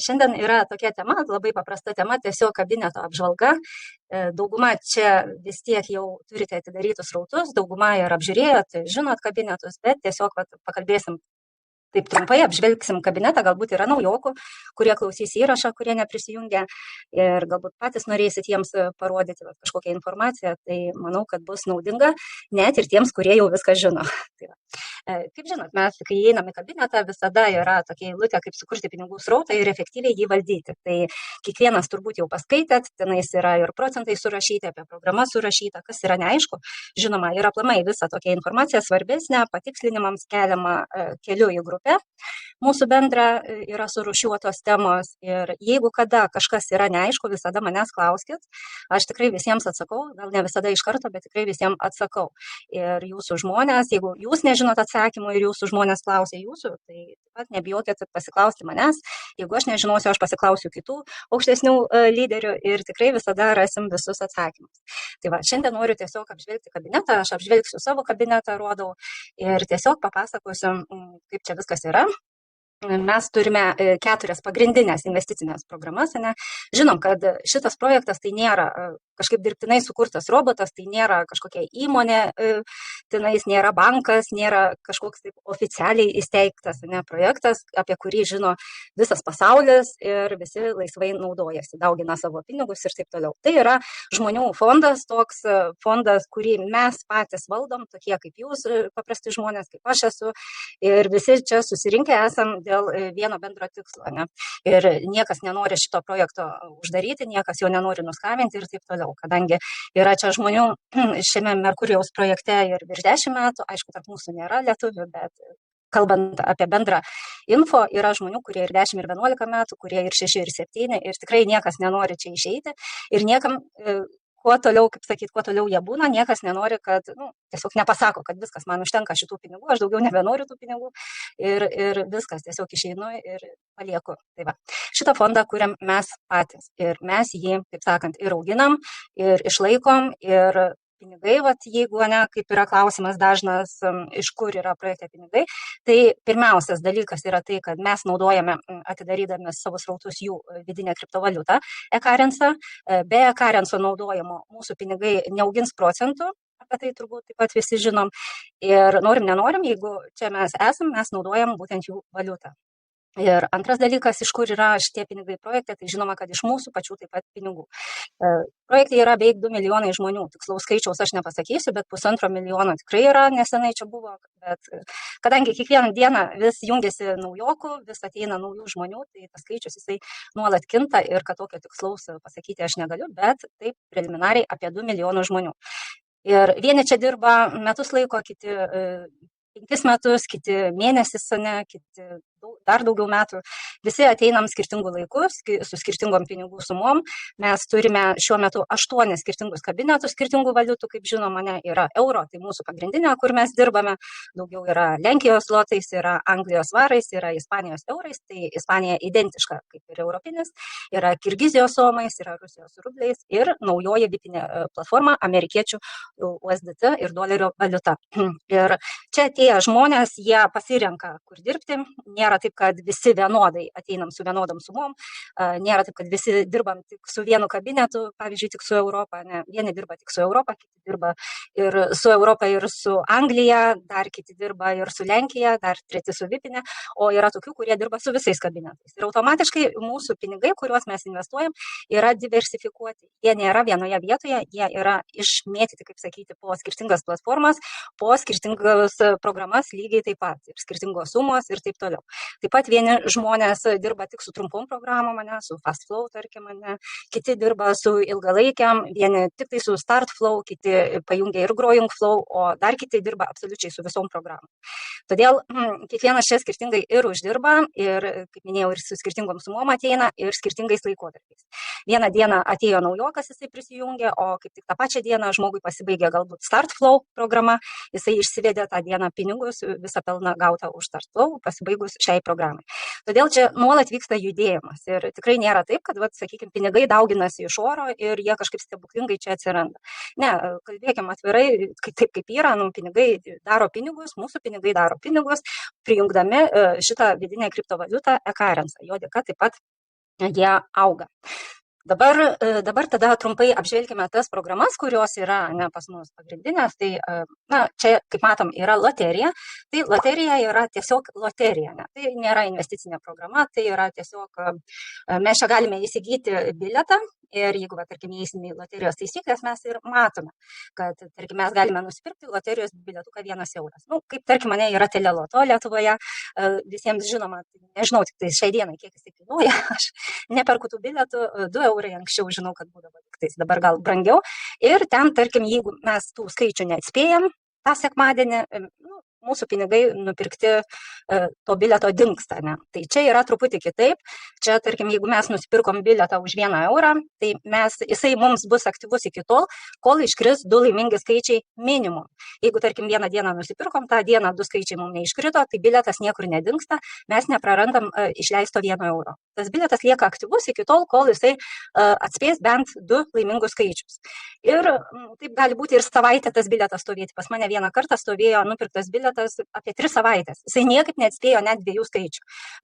šiandien yra tokia tema, labai paprasta tema, tiesiog kabineto apžvalga. Dauguma čia vis tiek jau turite atidarytus srautus, dauguma ir apžiūrėjot, žinot kabinetus, bet tiesiog pakalbėsim taip trumpai, apžvelgsim kabinetą, galbūt yra naujokų, kurie klausys įrašą, kurie neprisijungia ir galbūt patys norėsit jiems parodyti kažkokią informaciją, tai manau, kad bus naudinga net ir tiems, kurie jau viską žino. Kaip žinot, mes, kai įeinam į kabinetą, visada yra tokia eilutė, kaip sukurti pinigų srautą ir efektyviai jį valdyti. Tai kiekvienas turbūt jau paskaitėt, tenais yra ir procentai surašyti, apie programą surašyta, kas yra neaišku. Žinoma, yra aplamai visa tokia informacija svarbesnė, patikslinimams keliama keliu į grupę. Mūsų bendra yra surūšiuotos temos ir jeigu kada kažkas yra neaišku, visada manęs klauskit. Aš tikrai visiems atsakau, gal ne visada iš karto, bet tikrai visiems atsakau. Ir jūsų žmonės, jeigu jūs nežinot atsakymų ir jūsų žmonės klausia jūsų, tai taip pat nebijokit pasiklausti manęs. Jeigu aš nežinosiu, aš pasiklausiu kitų aukštesnių lyderių ir tikrai visada rasim visus atsakymus. Tai va, šiandien noriu tiesiog apžvelgti kabinetą, aš apžvelgsiu savo kabinetą, rodau ir tiesiog papasakosiu, kaip čia viskas yra. Mes turime 4 pagrindinės investicinės programas. Ne? Žinom, kad šitas projektas tai nėra kažkaip dirbtinai sukurtas robotas, tai nėra kažkokia įmonė, tenais nėra bankas, nėra kažkoks taip oficialiai įsteigtas projektas, apie kurį žino visas pasaulis ir visi laisvai naudojasi, daugina savo pinigus ir taip toliau. Tai yra žmonių fondas, toks fondas, kurį mes patys valdom, tokie kaip jūs, paprasti žmonės, kaip aš esu, ir visi čia susirinkę esam dėl vieno bendro tikslo. Ne? Ir niekas nenori šito projekto uždaryti, niekas jo nenori nuskaminti ir taip toliau. Kadangi yra čia žmonių šiame Merkurijaus projekte ir virš 10 metų, aišku, tarp mūsų nėra lietuvių, bet kalbant apie bendrą info, yra žmonių, kurie ir 10 ir 11 metų, kurie ir 6 ir 7 ir tikrai niekas nenori čia išeiti ir niekam kuo toliau, kaip sakyt, kuo toliau jie būna, niekas nenori, kad, tiesiog nepasako, kad viskas, man užtenka šitų pinigų, aš daugiau nebenoriu tų pinigų ir viskas, tiesiog išeinu ir palieku. Tai va, šitą fondą kuriam mes patys ir mes jį, taip sakant, ir auginam, ir išlaikom, ir pinigai, jeigu ne, kaip yra klausimas dažnas, iš kur yra projekte pinigai, tai pirmiausias dalykas yra tai, kad mes naudojame, atidarydami savo srautus jų vidinę kriptovaliutą, e-currency. Be e-currency naudojimo mūsų pinigai neaugins procentų, apie tai turbūt taip pat visi žinom, ir norim, nenorim, jeigu čia mes esam, mes naudojam būtent jų valiutą. Ir antras dalykas, iš kur yra šitie pinigai projekte, tai žinoma, kad iš mūsų pačių taip pat pinigų. Projekte yra beveik 2 milijonai žmonių, tikslaus skaičiaus aš nepasakysiu, bet 1,5 milijono tikrai yra, nesenai čia buvo, bet kadangi kiekvieną dieną vis jungiasi naujokų, vis ateina naujų žmonių, tai tas skaičius jisai nuolat kinta ir kad tokio tikslaus pasakyti aš negaliu, bet taip preliminariai apie 2 milijonų žmonių. Ir vieni čia dirba metus laiko, kiti 5 metus, kiti mėnesis, kiti dar daugiau metų. Visi ateinam skirtingų laikų, su skirtingom pinigų sumom. Mes turime šiuo metu 8 skirtingus kabinetus, skirtingų valiutų, kaip žinoma, yra euro, tai mūsų pagrindinė, kur mes dirbame. Daugiau yra Lenkijos zlotais, yra Anglijos svarais, yra Ispanijos eurais, tai Ispanija identiška kaip ir europinis, yra Kirgizijos somais, yra Rusijos rubliais ir naujoji vipinė platforma amerikiečių USDT ir dolerio valiuta. Ir čia atėję žmonės, jie pasirenka, kur dirbti. Nėra taip, kad visi vienodai ateinam su vienodom sumom, nėra taip, kad visi dirbam tik su vienu kabinetu, pavyzdžiui, tik su Europą, ne, vieni dirba tik su Europą, kiti dirba ir su Europą ir su Anglija, dar kiti dirba ir su Lenkija, dar treti su vipinė, o yra tokių, kurie dirba su visais kabinetais. Ir automatiškai mūsų pinigai, kuriuos mes investuojam, yra diversifikuoti. Jie nėra vienoje vietoje, jie yra išmėtyti, kaip sakyti, po skirtingas platformas, po skirtingas programas lygiai taip pat, ir skirtingos sumos ir taip toliau. Taip pat vieni žmonės dirba tik su trumpom programom, su fast flow, tarkim, kiti dirba su ilgalaikiam, vieni tik tai su start flow, kiti pajungia ir growing flow, o dar kiti dirba absoliučiai su visom programom. Todėl kiekvienas čia skirtingai ir uždirba, ir, kaip minėjau, ir su skirtingom sumom ateina, ir skirtingais laikotarpiais. Vieną dieną atėjo naujokas, jisai prisijungė, o kaip tik tą pačią dieną žmogui pasibaigė galbūt start flow programa, jisai išsivedė tą dieną pinigus, visą pelną gautą už start flow, pasibaigus šiai programai. Todėl čia nuolat vyksta judėjimas ir tikrai nėra taip, kad, sakykime, pinigai dauginasi iš oro ir jie kažkaip stebuklingai čia atsiranda. Ne, kalbėkime atvirai, taip kaip yra, pinigai daro pinigus, mūsų pinigai daro pinigus, prijungdami šitą vidinę kriptovaliutą e-currency. Jo dėka taip pat jie auga. Dabar tada trumpai apžvelgime tas programas, kurios yra pas mus pagrindinės. Tai, čia, kaip matom, yra loterija. Tai loterija yra tiesiog loterija. Tai nėra investicinė programa, tai yra tiesiog, mes čia galime įsigyti bilietą ir jeigu, tarkim, įeisime į loterijos taisyklės, mes ir matome, kad, tarkim, mes galime nusipirkti loterijos bilietuką 1 euras. Kaip, tarkim, mane yra teleloto Lietuvoje, visiems žinoma, nežinau, tik tai šiai dienai, kiek jis tai kainuoja, aš neperku tų bilietų, 2 eurai anksčiau žinau, kad būdavo tik tais, dabar gal brangiau. Ir ten, tarkim, jeigu mes tų skaičių neatspėjam tą sekmadienį, mūsų pinigai nupirkti to bilieto dingsta. Ne? Tai čia yra truputį kitaip. Čia, tarkim, jeigu mes nusipirkom bilietą už 1 eurą, tai jisai mums bus aktyvus iki tol, kol iškris 2 laimingi skaičiai minimum. Jeigu, tarkim, 1 dieną nusipirkom, tą dieną 2 skaičiai mums neiškrito, tai bilietas niekur nedingsta, mes neprarandam išleisto 1 euro. Tas bilietas lieka aktyvus iki tol, kol jisai atspės bent 2 laimingus skaičius. Ir taip gali būti ir savaitę tas bilietas stovėti. Pas mane vieną kartą stovėjo nupirktas bilietas apie 3 savaitės. Jisai niekaip neatspėjo net 2 skaičių.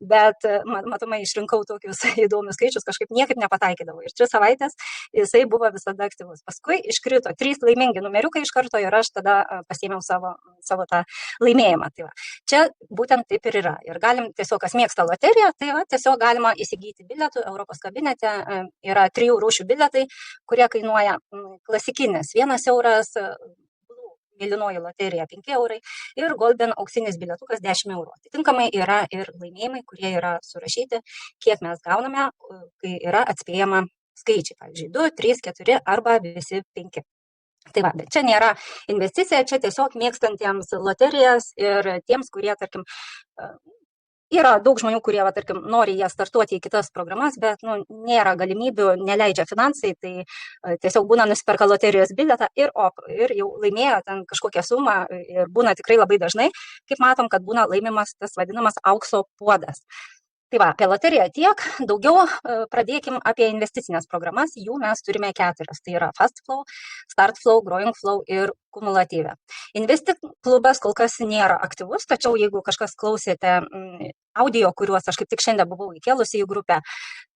Bet, matomai, išrinkau tokius įdomius skaičius, kažkaip niekaip nepataikydavau. Ir 3 savaitės jisai buvo visada aktyvus. Paskui iškrito 3 laimingi numeriukai iš karto ir aš tada pasiėmiau savo tą laimėjimą. Tai va. Čia būtent taip ir yra. Ir galim tiesiog, kas mėgsta loteriją, tai va, tiesiog galima įsigyti bilietų. Europos kabinete yra 3 rūšių bilietai, kurie kainuoja klasikinis 1 euras, mėlynoji loterija 5 eurai ir golden auksinis bilietukas 10 eurų. Atitinkamai yra ir laimėjimai, kurie yra surašyti, kiek mes gauname, kai yra atspėjama skaičiai, pavyzdžiui, 2, 3, 4 arba visi 5. Tai va, bet čia nėra investicija, čia tiesiog mėgstantiems loterijas ir tiems, kurie, tarkim, yra daug žmonių, kurie, tarkim, nori ją startuoti į kitas programas, bet nėra galimybių, neleidžia finansai, tai tiesiog būna nusiperka loterijos bilietą ir jau laimėjo ten kažkokią sumą ir būna tikrai labai dažnai, kaip matom, kad būna laimimas tas vadinamas aukso puodas. Tai va, apie loteriją tiek, daugiau pradėkim apie investicinės programas, jų mes turime 4, tai yra Fast Flow, Start Flow, Growing Flow ir Kumulatyvė. Investic klubas kol kas nėra aktyvus, tačiau jeigu kažkas klausėte audio, kuriuos aš kaip tik šiandien buvau įkėlusi į grupę,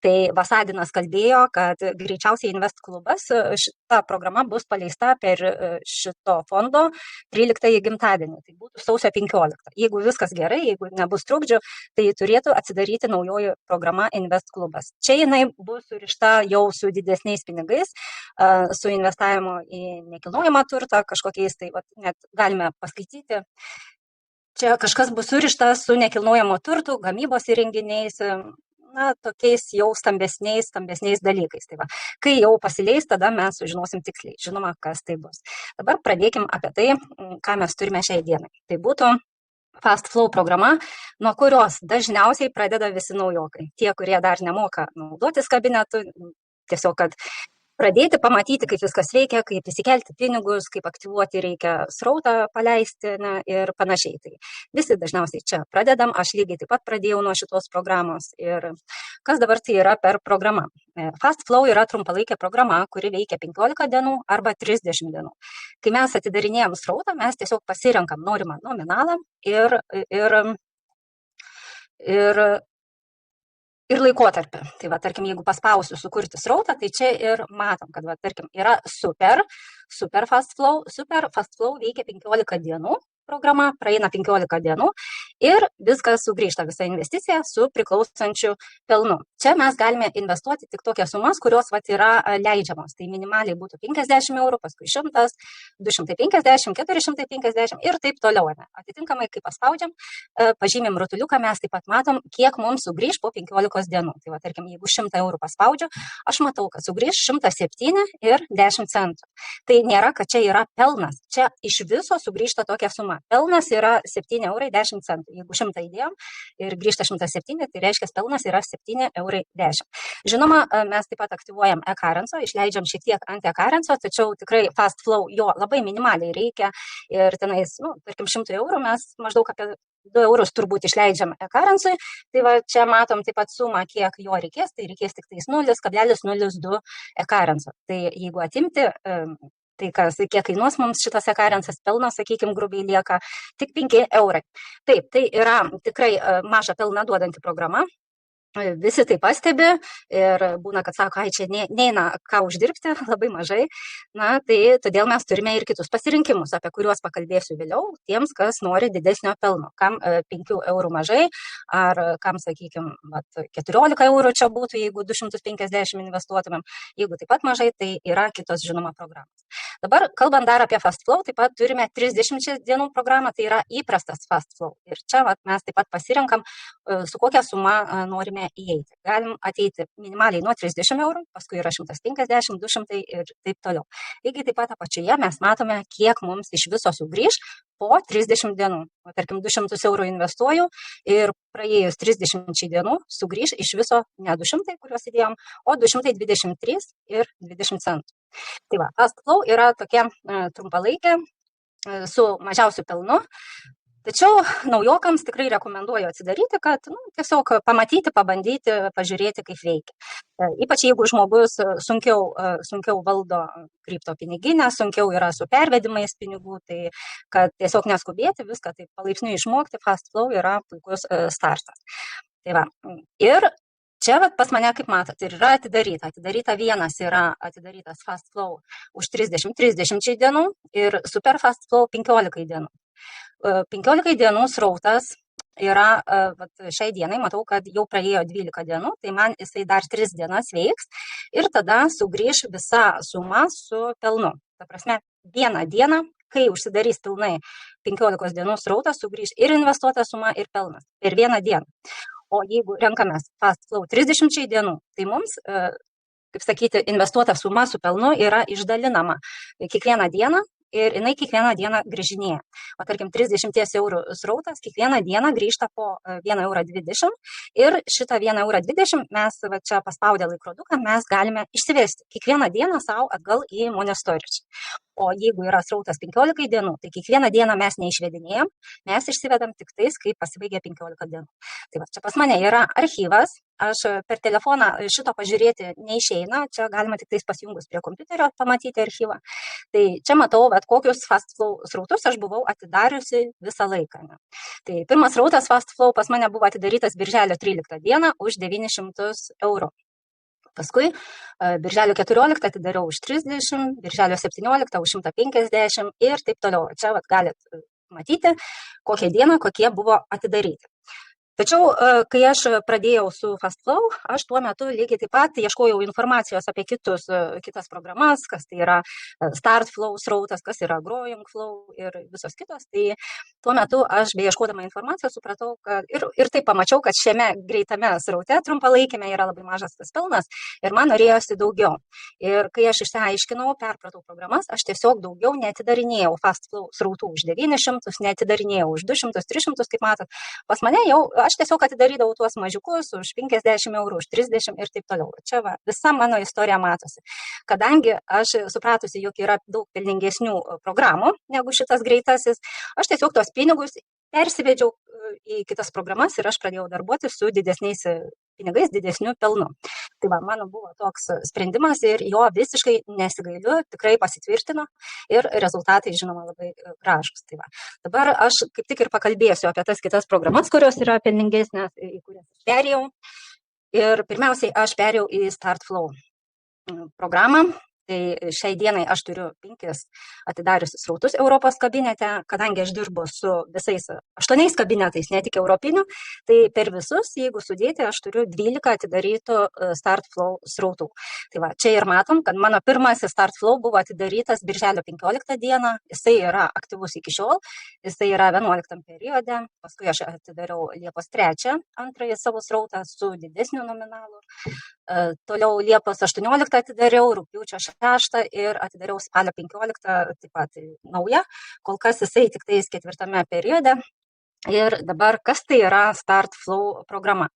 tai Vasadinas kalbėjo, kad greičiausiai Invest klubas, šita programa bus paleista per šito fondo 13 gimtadienį, tai būtų sausio 15. Jeigu viskas gerai, jeigu nebus trukdžių, tai turėtų atsidaryti naujoji programa Invest klubas. Čia jinai bus surišta jau su didesniais pinigais, su investavimu į nekilnojamą turtą, kažkokiais, tai net galime paskaityti. Čia kažkas bus surišta su nekilnojamo turtu, gamybos įrenginiais, tokiais jau stambesniais dalykais. Tai va, kai jau pasileis, tada mes sužinosim tiksliai, žinoma, kas tai bus. Dabar pradėkim apie tai, ką mes turime šiai dienai. Tai būtų Fast Flow programa, nuo kurios dažniausiai pradeda visi naujokai. Tie, kurie dar nemoka naudotis kabinetu, tiesiog, kad pradėti pamatyti, kaip viskas veikia, kaip įsikelti pinigus, kaip aktyvuoti reikia srautą paleisti ir panašiai. Tai visi dažniausiai čia pradedam, aš lygiai taip pat pradėjau nuo šitos programos. Ir kas dabar tai yra per programą? Fast Flow yra trumpalaikė programa, kuri veikia 15 dienų arba 30 dienų. Kai mes atidarinėjom srautą, mes tiesiog pasirenkam norimą nominalą ir laikotarpį. Tai va, tarkim, jeigu paspausiu sukurti srautą, tai čia ir matom, kad, va, tarkim, yra Super Fast Flow. Super Fast Flow veikia 15 dienų programa, praeina 15 dienų ir viskas sugrįžta, visa investicija su priklausančiu pelnu. Čia mes galime investuoti tik tokias sumas, kurios yra leidžiamos. Tai minimaliai būtų 50 eurų, paskui 100, 250, 450 ir taip toliau. Atitinkamai, kai paspaudžiam, pažymim rutuliuką, mes taip pat matom, kiek mums sugrįž po 15 dienų. Tai va, tarkim, jeigu 100 eurų paspaudžiu, aš matau, kad sugrįž 107 ir 10 centų. Tai nėra, kad čia yra pelnas. Čia iš viso sugrįžta tokia suma. Pelnas yra 7,10 €. Jeigu 100 įdėjom ir grįžta 107, tai reiškia, pelnas yra 7,10 €. Žinoma, mes taip pat aktyvuojam e-currency, išleidžiam šiek tiek ant e-currency, tačiau tikrai fast flow jo labai minimaliai reikia ir tenais, tarkim, 100 € mes maždaug apie 2 eurus turbūt išleidžiam e-currency, tai va čia matom taip pat sumą, kiek jo reikės, tai reikės tik tais 0,02 e-currency. Tai jeigu atimti, tai kiek kainuos mums šitas e-currency, pelnas, sakykime, grubiai lieka tik 5 €. Taip, tai yra tikrai mažą pelną duodanti programa. Visi tai pastebi ir būna, kad sako, čia neina ką uždirbti, labai mažai. Na, tai todėl mes turime ir kitus pasirinkimus, apie kuriuos pakalbėsiu vėliau, tiems, kas nori didesnio pelno. Kam 5 € mažai, ar kam, sakykime, 14 € čia būtų, jeigu 250 investuotumėm. Jeigu taip pat mažai, tai yra kitos, žinoma, programos. Dabar, kalbant dar apie fast flow, taip pat turime 30 dienų programą, tai yra įprastas fast flow. Ir čia mes taip pat pasirenkam, su kokia suma norime įeiti. Galim ateiti minimaliai nuo 30 €, paskui yra 150, 200 ir taip toliau. Lygiai taip pat apačioje mes matome, kiek mums iš viso sugrįž po 30 dienų. Tarkim, 200 € investuoju ir praėjus 30 dienų sugrįž iš viso ne 200, kuriuos įdėjom, o 223,20 €. Tai va, fast flow yra tokia trumpalaikė su mažiausiu pelnu. Tačiau naujokams tikrai rekomenduoju atsidaryti, kad tiesiog pamatyti, pabandyti, pažiūrėti, kaip veikia. Ypač jeigu žmogus sunkiau valdo kripto piniginę, sunkiau yra su pervedimais pinigų, tai kad tiesiog neskubėti, viską taip palaipsniui išmokti, fast flow yra puikus startas. Tai va, ir čia pas mane, kaip matot, ir yra atidaryta. Atidaryta vienas yra atidarytas fast flow už 30 dienų ir super fast flow 15 dienų. 15 dienų srautas yra, šiai dienai matau, kad jau praėjo 12 dienų, tai man jisai dar 3 dienas veiks ir tada sugrįž visa suma su pelnu. Ta prasme, vieną dieną, kai užsidarys pilnai 15 dienų srautas, sugrįž ir investuota suma, ir pelnas per vieną dieną. O jeigu renkamės fast flow 30 dienų, tai mums, kaip sakyti, investuota suma su pelnu yra išdalinama kiekvieną dieną ir jinai kiekvieną dieną grįžinėja. O tarkim, 30 € srautas kiekvieną dieną grįžta po 1,20 € ir šitą 1,20 € mes čia paspaudę laikroduką mes galime išsivesti kiekvieną dieną savo atgal į Money Storage. O jeigu yra srautas 15 dienų, tai kiekvieną dieną mes neišvedinėjom, mes išsivedam tik tais, kai pasibaigia 15 dienų. Tai va, čia pas mane yra archyvas, aš per telefoną šito pažiūrėti neišeina, čia galima tik tais pasijungus prie kompiuterio pamatyti archyvą. Tai čia matau, kokius fast flow srautus aš buvau atidariusi visą laiką. Tai pirmas srautas fast flow pas mane buvo atidarytas birželio 13 dieną už 900 €. Paskui birželio 14 atidariau už 30, birželio 17 už 150 ir taip toliau. Čia galit matyti, kokią dieną, kokie buvo atidaryti. Tačiau, kai aš pradėjau su fast flow, aš tuo metu lygiai taip pat ieškojau informacijos apie kitas programas, kas tai yra start flow srautas, kas yra growing flow ir visos kitos. Tai tuo metu aš beieškodama informacijos supratau, kad ir taip pamačiau, kad šiame greitame sraute trumpalaikime yra labai mažas tas pelnas ir man norėjosi daugiau. Ir kai aš išsiaiškinau, perpratau programas, aš tiesiog daugiau neatidarinėjau fast flow srautų už 900, neatidarinėjau už 200, 300, kaip matot. Pas mane jau aš tiesiog atidarydavau tuos mažiukus už 50 €, už 30 ir taip toliau. Čia visa mano istorija matosi. Kadangi aš supratusi, jog yra daug pelningesnių programų negu šitas greitasis, aš tiesiog tos pinigus persivedžiau į kitas programas ir aš pradėjau darbuotis su didesniais pinigais, didesniu pelnu. Tai va, mano buvo toks sprendimas ir jo visiškai nesigailiu, tikrai pasitvirtino ir rezultatai, žinoma, labai gražūs. Tai va. Dabar aš kaip tik ir pakalbėsiu apie tas kitas programas, kurios yra pelningesnės, į kurias aš perėjau. Ir pirmiausiai aš perėjau į Start Flow programą. Tai šiai dienai aš turiu 5 atidariusius srautus Europos kabinete, kadangi aš dirbu su visais 8 kabinetais, ne tik europinių, tai per visus, jeigu sudėti, aš turiu 12 atidarytų Start Flow srautų. Tai va, čia ir matom, kad mano pirmasis Start Flow buvo atidarytas birželio 15 dieną, jisai yra aktyvus iki šiol, jisai yra 11 periode, paskui aš atidariau Liepos 3 antrąjį savo srautą su didesniu nominalu. Toliau Liepos 18 atidariau, rugpjūčio 6 ir atidariau spalio 15 taip pat naują. Kol kas jisai tik tais 4 periode. Ir dabar kas tai yra Start Flow programa?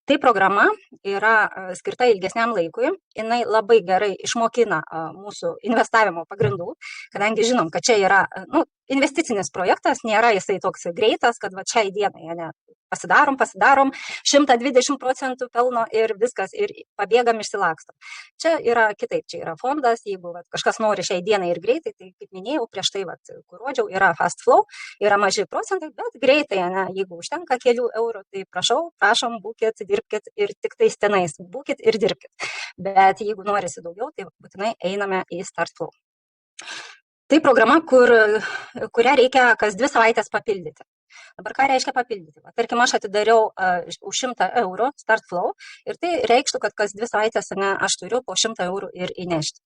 Tai programa yra skirta ilgesniam laikui, jinai labai gerai išmokina mūsų investavimo pagrindų, kadangi žinom, kad čia yra investicinis projektas, nėra jisai toks greitas, kad va šiai dienai pasidarom, 120% pelno ir viskas, ir pabėgam išsilakstom. Čia yra kitaip, čia yra fondas, jeigu kažkas nori šiai dienai ir greitai, tai kaip minėjau, prieš tai, kur rodžiau, yra Fast Flow, yra maži procentai, bet greitai, jeigu užtenka kelių eurų, tai prašom, būkit, dirbkit ir tik tais tenais, būkit ir dirbkit. Bet jeigu norisi daugiau, tai būtinai einame į Start Flow. Tai programa, kurią reikia kas 2 savaitės papildyti. Dabar ką reiškia papildyti? Tarkim, aš atidariau už 100 eurų Start Flow ir tai reikštų, kad kas 2 savaitės aš turiu po 100 eurų ir įnešti.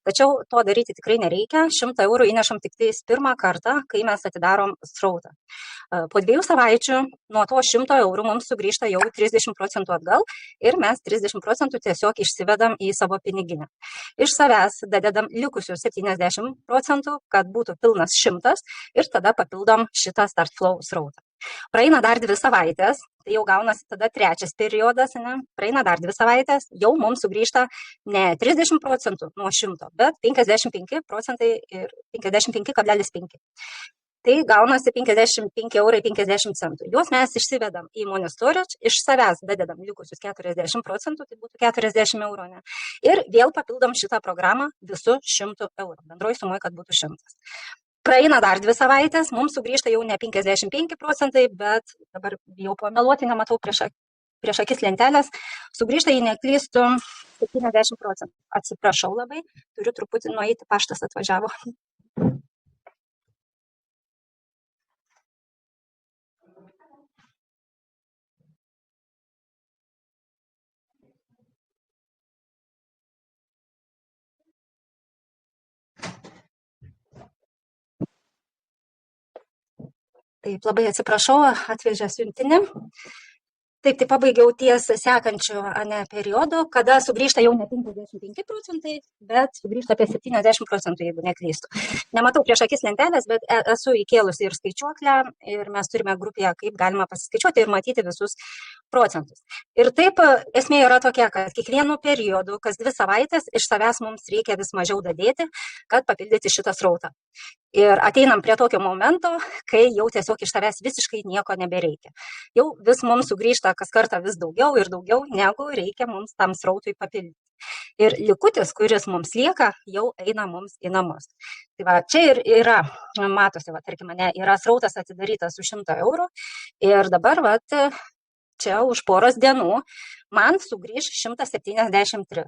Tačiau to daryti tikrai nereikia. 100 eurų įnešam tik tais pirmą kartą, kai mes atidarom srautą. Po 2 savaičių nuo to 100 eurų mums sugrįžta jau 30% atgal ir mes 30% tiesiog išsivedam į savo piniginę. Iš savęs dadedam likusius 70%, kad būtų pilnas 100 ir tada papildom šitą Start Flow srautą. Praeina dar 2 savaitės, tai jau gaunasi tada 3 periodas, praeina dar 2 savaitės, jau mums sugrįžta ne 30% nuo 100, bet 55% ir 55,5. Tai gaunasi 55 eurai 50 centų. Juos mes išsivedam į Money Storage, iš savęs dadedam likusius 40%, tai būtų 40 eurų. Ir vėl papildom šitą programą visų 100 eurų. Bendroji sumoje, kad būtų 100. Praeina dar 2 savaitės, mums sugrįžta jau ne 55%, bet dabar jau pameluoti nematau prieš akis lentelės, sugrįžta, jei neklystu, 70%. Atsiprašau labai, turiu truputį nueiti, paštas atvažiavo. Taip, labai atsiprašau, atvežė siuntinį. Taip, tai pabaigiau ties sekančiu periodu, kada sugrįžta jau ne 55%, bet sugrįžta apie 70%, jeigu neklystu. Nematau prieš akis lentelės, bet esu įkėlusi ir skaičiuoklę ir mes turime grupėje, kaip galima pasiskaičiuoti ir matyti visus procentus. Ir taip esmė yra tokia, kad kiekvienu periodu, kas 2 savaitės, iš savęs mums reikia vis mažiau dadėti, kad papildyti šitą srautą. Ir ateinam prie tokio momento, kai jau tiesiog iš savęs visiškai nieko nebereikia. Jau vis mums sugrįžta kas kartą vis daugiau ir daugiau, negu reikia mums tam srautui papildyti. Ir likutis, kuris mums lieka, jau eina mums į namus. Tai va, čia ir yra, matosi, tarkim, yra srautas atidarytas už 100 eurų ir dabar, čia už poros dienų man sugrįž 173.